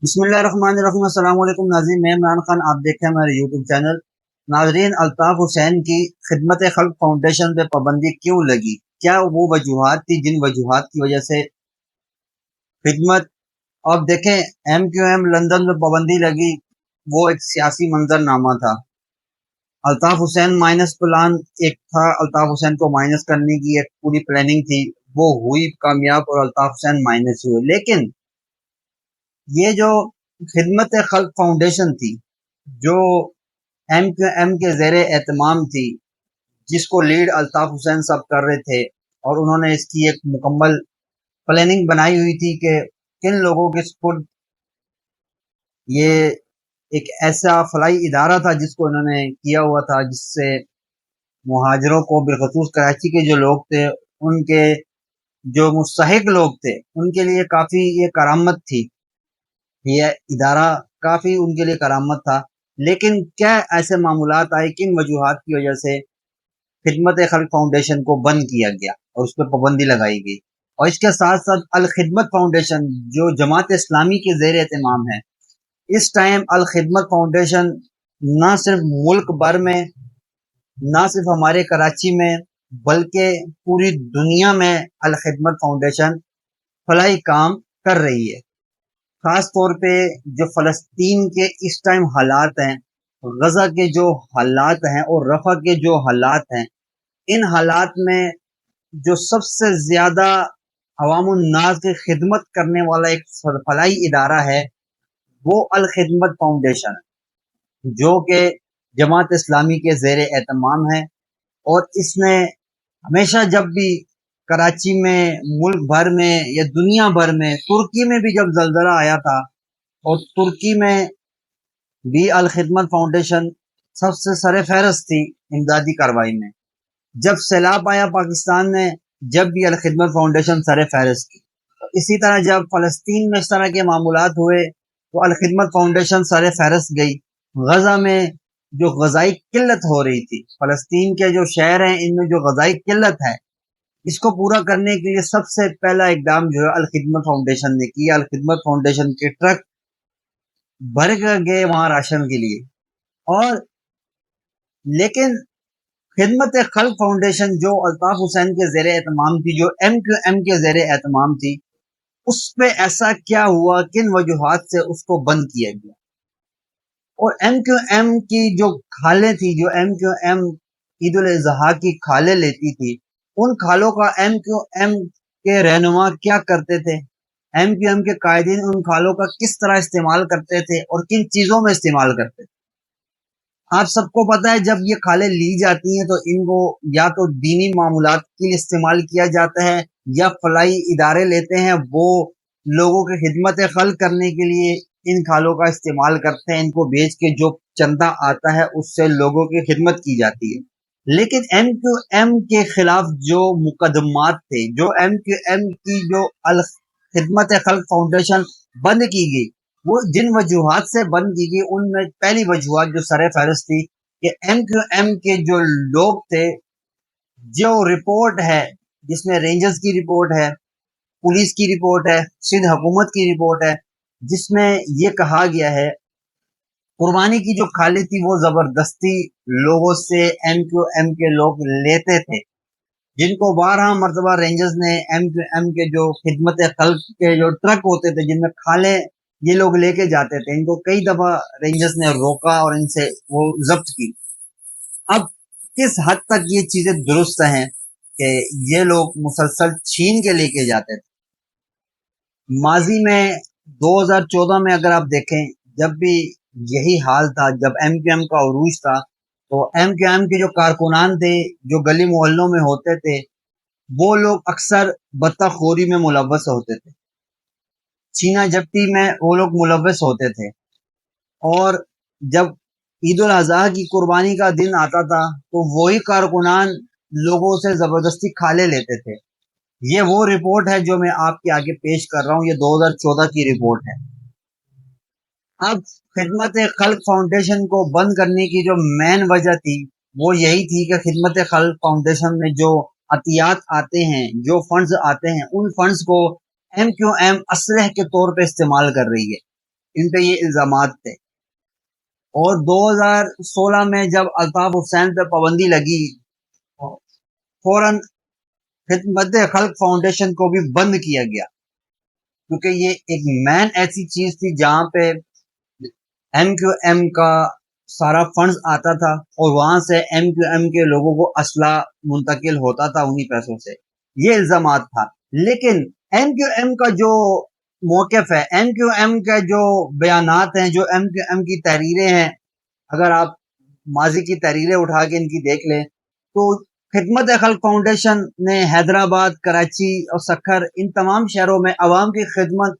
بسم اللہ الرحمن الرحیم۔ السلام علیکم ناظرین، میں عمران خان، آپ دیکھتے ہیں ہمارے یوٹیوب چینل۔ ناظرین، الطاف حسین کی خدمت خلق فاؤنڈیشن پہ پابندی کیوں لگی؟ کیا وہ وجوہات تھی جن وجوہات کی وجہ سے خدمت؟ اب دیکھیں، ایم لندن میں پابندی لگی، وہ ایک سیاسی منظر نامہ تھا۔ الطاف حسین مائنس پلان ایک تھا، الطاف حسین کو مائنس کرنے کی ایک پوری پلاننگ تھی، وہ ہوئی کامیاب اور الطاف حسین مائنس ہوئے۔ لیکن یہ جو خدمت خلق فاؤنڈیشن تھی، جو ایم کے زیر اہتمام تھی، جس کو لیڈ الطاف حسین صاحب کر رہے تھے، اور انہوں نے اس کی ایک مکمل پلاننگ بنائی ہوئی تھی کہ کن لوگوں کے سپرد یہ ایک ایسا فلاحی ادارہ تھا جس کو انہوں نے کیا ہوا تھا، جس سے مہاجروں کو، بالخصوص کراچی کے جو لوگ تھے، ان کے جو مستحق لوگ تھے، ان کے لیے کافی یہ کرامت تھی، یہ ادارہ کافی ان کے لیے کرامت تھا۔ لیکن کیا ایسے معاملات آئے، کن وجوہات کی وجہ سے خدمت خلق فاؤنڈیشن کو بند کیا گیا اور اس پہ پابندی لگائی گئی؟ اور اس کے ساتھ ساتھ الخدمت فاؤنڈیشن جو جماعت اسلامی کے زیر اہتمام ہے، اس ٹائم الخدمت فاؤنڈیشن نہ صرف ملک بھر میں، نہ صرف ہمارے کراچی میں، بلکہ پوری دنیا میں الخدمت فاؤنڈیشن فلاحی کام کر رہی ہے۔ خاص طور پہ جو فلسطین کے اس ٹائم حالات ہیں، غزہ کے جو حالات ہیں اور رفح کے جو حالات ہیں، ان حالات میں جو سب سے زیادہ عوام الناس کی خدمت کرنے والا ایک فلاحی ادارہ ہے، وہ الخدمت فاؤنڈیشن ہے، جو کہ جماعت اسلامی کے زیر اہتمام ہے۔ اور اس نے ہمیشہ جب بھی کراچی میں، ملک بھر میں یا دنیا بھر میں، ترکی میں بھی جب زلزلہ آیا تھا، اور ترکی میں بھی الخدمت فاؤنڈیشن سب سے سر فہرست تھی امدادی کارروائی میں۔ جب سیلاب آیا پاکستان میں، جب بھی الخدمت فاؤنڈیشن سر فہرست تھی۔ اسی طرح جب فلسطین میں اس طرح کے معاملات ہوئے تو الخدمت فاؤنڈیشن سر فہرست گئی۔ غزہ میں جو غذائی قلت ہو رہی تھی، فلسطین کے جو شہر ہیں ان میں جو غذائی قلت ہے، اس کو پورا کرنے کے لیے سب سے پہلا اقدام جو ہے الخدمت فاؤنڈیشن نے کیا۔ الخدمت فاؤنڈیشن کے ٹرک بھر کر گئے وہاں راشن کے لیے۔ اور لیکن خدمت خلق فاؤنڈیشن جو الطاف حسین کے زیر اہتمام تھی، جو ایم کے زیر اہتمام تھی، اس پہ ایسا کیا ہوا، کن وجوہات سے اس کو بند کیا گیا؟ اور ایم کی جو کھالیں تھی، جو ایم عید الاضحیٰ کی کھالیں لیتی تھی، ان کھالوں کا ایم کے رہنما کیا کرتے تھے؟ ایم کے قائدین ان کھالوں کا کس طرح استعمال کرتے تھے اور کن چیزوں میں استعمال کرتے تھے؟ آپ سب کو پتہ ہے، جب یہ کھالیں لی جاتی ہیں تو ان کو یا تو دینی معاملات کے لیے استعمال کیا جاتا ہے، یا فلاحی ادارے لیتے ہیں، وہ لوگوں کی خدمت خلق کرنے کے لیے ان کھالوں کا استعمال کرتے ہیں، ان کو بیچ کے جو چندہ آتا ہے اس سے لوگوں کی خدمت کی جاتی ہے۔ لیکن ایم کے خلاف جو مقدمات تھے، جو ایم کی جو خدمت خلق فاؤنڈیشن بند کی گئی، وہ جن وجوہات سے بند کی گئی، ان میں پہلی وجوہات جو سر فہرست تھی کہ ایم کے جو لوگ تھے، جو رپورٹ ہے جس میں رینجرز کی رپورٹ ہے، پولیس کی رپورٹ ہے، سندھ حکومت کی رپورٹ ہے، جس میں یہ کہا گیا ہے قربانی کی جو کھالیں تھی وہ زبردستی لوگوں سے ایم کے لوگ لیتے تھے، جن کو 12 مرتبہ رینجرز نے ایم کے جو خدمت خلق کے جو ٹرک ہوتے تھے جن میں کھالیں یہ لوگ لے کے جاتے تھے، ان کو کئی دفعہ رینجرز نے روکا اور ان سے وہ ضبط کی۔ اب کس حد تک یہ چیزیں درست ہیں کہ یہ لوگ مسلسل چھین کے لے کے جاتے تھے؟ ماضی میں 2014 میں اگر آپ دیکھیں، جب بھی یہی حال تھا، جب ایم کا عروج تھا، تو ایم کے جو کارکنان تھے، جو گلی محلوں میں ہوتے تھے، وہ لوگ اکثر بطخ خوری میں ملوث ہوتے تھے، چینا جپٹی میں وہ لوگ ملوث ہوتے تھے۔ اور جب عید الاضحیٰ کی قربانی کا دن آتا تھا تو وہی کارکنان لوگوں سے زبردستی کھالے لیتے تھے۔ یہ وہ رپورٹ ہے جو میں آپ کے آگے پیش کر رہا ہوں، یہ 2014 کی رپورٹ ہے۔ اب خدمت خلق فاؤنڈیشن کو بند کرنے کی جو مین وجہ تھی وہ یہی تھی کہ خدمت خلق فاؤنڈیشن میں جو عطیات آتے ہیں، جو فنڈز آتے ہیں، ان فنڈز کو ایم اسلحے کے طور پہ استعمال کر رہی ہے۔ ان پہ یہ الزامات تھے۔ اور 2016 میں جب الطاف حسین پہ پابندی لگی، فوراً خدمت خلق فاؤنڈیشن کو بھی بند کیا گیا، کیونکہ یہ ایک مین ایسی چیز تھی جہاں پہ ایم کیو ایم کا سارا فنڈز آتا تھا اور وہاں سے ایم کیو ایم کے لوگوں کو اسلحہ منتقل ہوتا تھا انہی پیسوں سے، یہ الزامات تھا۔ لیکن ایم کیو ایم کا جو موقف ہے، ایم کیو ایم کے جو بیانات ہیں، جو ایم کیو ایم کی تحریریں ہیں، اگر آپ ماضی کی تحریریں اٹھا کے ان کی دیکھ لیں تو خدمت خلق فاؤنڈیشن نے حیدرآباد، کراچی اور سکھر، ان تمام شہروں میں عوام کی خدمت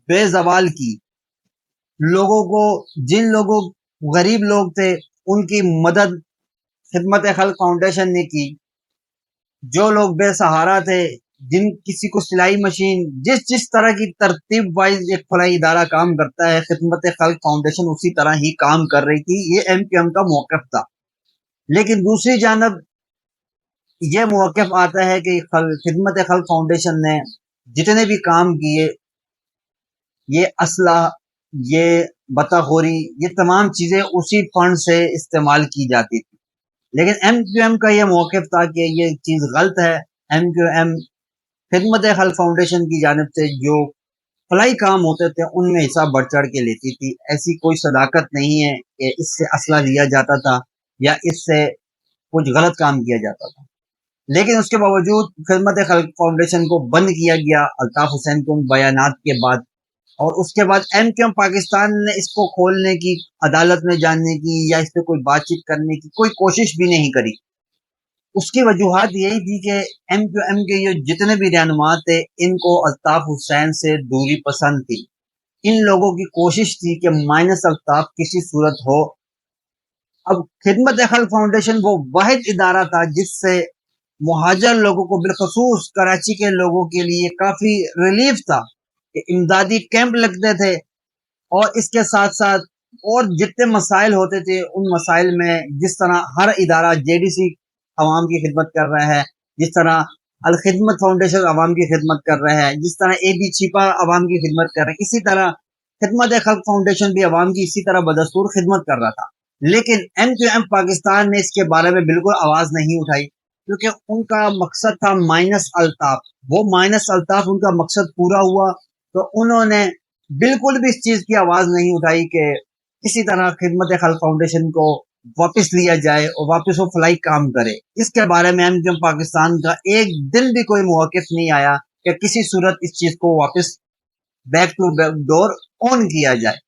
بے زوال کی۔ لوگوں کو، جن لوگوں غریب لوگ تھے ان کی مدد خدمت خلق فاؤنڈیشن نے کی۔ جو لوگ بے سہارا تھے، جن کسی کو سلائی مشین، جس طرح کی ترتیب وائز ایک فلاحی ادارہ کام کرتا ہے، خدمت خلق فاؤنڈیشن اسی طرح ہی کام کر رہی تھی۔ یہ ایم کیو ایم کا موقف تھا۔ لیکن دوسری جانب یہ موقف آتا ہے کہ خدمت خلق فاؤنڈیشن نے جتنے بھی کام کیے، یہ اسلحہ، یہ بطاخوری، یہ تمام چیزیں اسی فنڈ سے استعمال کی جاتی تھی۔ لیکن ایم کیو ایم کا یہ موقف تھا کہ یہ چیز غلط ہے۔ ایم کیو ایم خدمت خلق فاؤنڈیشن کی جانب سے جو فلاحی کام ہوتے تھے ان میں حصہ بڑھ چڑھ کے لیتی تھی۔ ایسی کوئی صداقت نہیں ہے کہ اس سے اسلحہ لیا جاتا تھا یا اس سے کچھ غلط کام کیا جاتا تھا۔ لیکن اس کے باوجود خدمت خلق فاؤنڈیشن کو بند کیا گیا الطاف حسین کے بیانات کے بعد، اور اس کے بعد ایم کیو ایم پاکستان نے اس کو کھولنے کی، عدالت میں جاننے کی یا اس پہ کوئی بات چیت کرنے کی کوئی کوشش بھی نہیں کری۔ اس کی وجوہات یہی تھی کہ ایم کیو ایم کے یہ جتنے بھی رہنما تھے ان کو الطاف حسین سے دوری پسند تھی۔ ان لوگوں کی کوشش تھی کہ مائنس الطاف کسی صورت ہو۔ اب خدمت خلق فاؤنڈیشن وہ واحد ادارہ تھا جس سے مہاجر لوگوں کو، بالخصوص کراچی کے لوگوں کے لیے کافی ریلیف تھا کہ امدادی کیمپ لگتے تھے، اور اس کے ساتھ ساتھ اور جتنے مسائل ہوتے تھے ان مسائل میں جس طرح ہر ادارہ جے ڈی سی عوام کی خدمت کر رہا ہے، جس طرح الخدمت فاؤنڈیشن عوام کی خدمت کر رہا ہے، جس طرح اے بی چھپا عوام کی خدمت کر رہا ہے، اسی طرح خدمت خلق فاؤنڈیشن بھی عوام کی اسی طرح بدستور خدمت کر رہا تھا۔ لیکن ایم کیو ایم پاکستان نے اس کے بارے میں بالکل آواز نہیں اٹھائی، کیونکہ ان کا مقصد تھا مائنس الطاف۔ وہ مائنس الطاف ان کا مقصد پورا ہوا تو انہوں نے بالکل بھی اس چیز کی آواز نہیں اٹھائی کہ کسی طرح خدمت خلق فاؤنڈیشن کو واپس لیا جائے اور واپس وہ فلاحی کام کرے۔ اس کے بارے میں ایم کیو ایم پاکستان کا ایک دن بھی کوئی موقف نہیں آیا کہ کسی صورت اس چیز کو واپس بیک ٹو بیک ڈور آن کیا جائے۔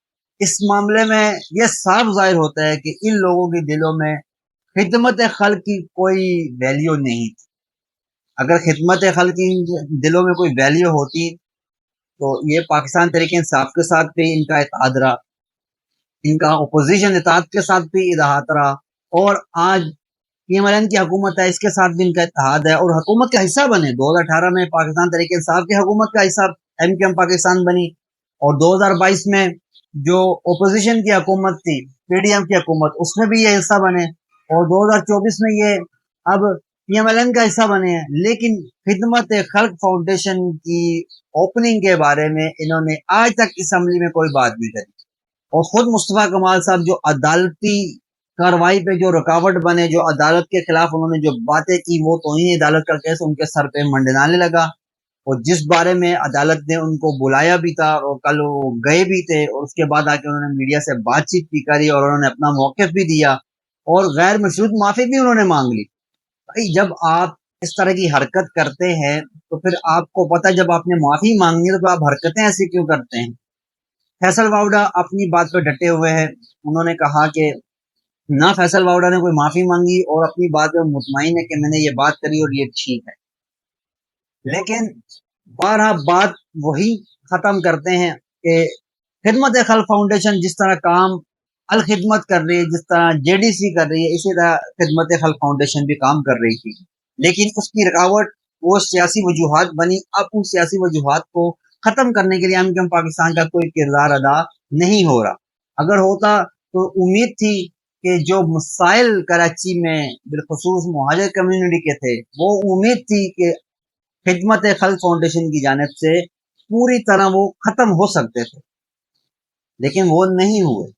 اس معاملے میں یہ صاف ظاہر ہوتا ہے کہ ان لوگوں کے دلوں میں خدمت خلق کی کوئی ویلیو نہیں تھی۔ اگر خدمت خلق کی دلوں میں کوئی ویلیو ہوتی تو یہ پاکستان تحریک انصاف کے ساتھ بھی ان کا اتحاد رہا، ان کا اپوزیشن اتحاد کے ساتھ بھی اتحاد رہا، اور آج پی ایم ایل این کی حکومت ہے اس کے ساتھ بھی ان کا اتحاد ہے، اور حکومت کا حصہ بنے۔ 2018 میں پاکستان تحریک انصاف کی حکومت کا حصہ ایم کیو ایم پاکستان بنی، اور 2022 میں جو اپوزیشن کی حکومت تھی، پی ڈی ایم کی حکومت، اس میں بھی یہ حصہ بنے، اور 2024 میں یہ اب پی ایم ایل این کا حصہ بنے ہیں۔ لیکن خدمت خلق فاؤنڈیشن کی اوپننگ کے بارے میں انہوں نے آج تک اسمبلی میں کوئی بات نہیں کری، اور خود مصطفیٰ کمال صاحب جو عدالتی کاروائی پہ جو رکاوٹ بنے، جو عدالت کے خلاف انہوں نے جو باتیں کی، وہ توہین عدالت کا کیس ان کے سر پہ منڈلانے لگا، اور جس بارے میں عدالت نے ان کو بلایا بھی تھا اور کل وہ گئے بھی تھے، اور اس کے بعد آ کے انہوں نے میڈیا سے بات چیت بھی کری اور انہوں نے اپنا موقف بھی دیا، اور غیر مشروط معافی بھی انہوں نے مانگ لی۔ بھائی جب آپ اس طرح کی حرکت کرتے ہیں تو پھر آپ کو پتہ، جب آپ نے معافی مانگنی ہے تو آپ حرکتیں ایسی کیوں کرتے ہیں؟ فیصل واوڈا اپنی بات پہ ڈٹے ہوئے ہیں، انہوں نے کہا کہ نہ فیصل واوڈا نے کوئی معافی مانگی اور اپنی بات پہ مطمئن ہے کہ میں نے یہ بات کری اور یہ ٹھیک ہے۔ لیکن بارہ بات وہی ختم کرتے ہیں کہ خدمت خلق فاؤنڈیشن جس طرح کام الخدمت کر رہی ہے، جس طرح جے ڈی سی کر رہی ہے، اسی طرح خدمت خلق فاؤنڈیشن بھی کام کر رہی تھی، لیکن اس کی رکاوٹ وہ سیاسی وجوہات بنی۔ اب ان سیاسی وجوہات کو ختم کرنے کے لیے ایم کیو ایم پاکستان کا کوئی کردار ادا نہیں ہو رہا۔ اگر ہوتا تو امید تھی کہ جو مسائل کراچی میں بالخصوص مہاجر کمیونٹی کے تھے، وہ امید تھی کہ خدمت خلق فاؤنڈیشن کی جانب سے پوری طرح وہ ختم ہو سکتے تھے۔ لیکن وہ نہیں ہوئے.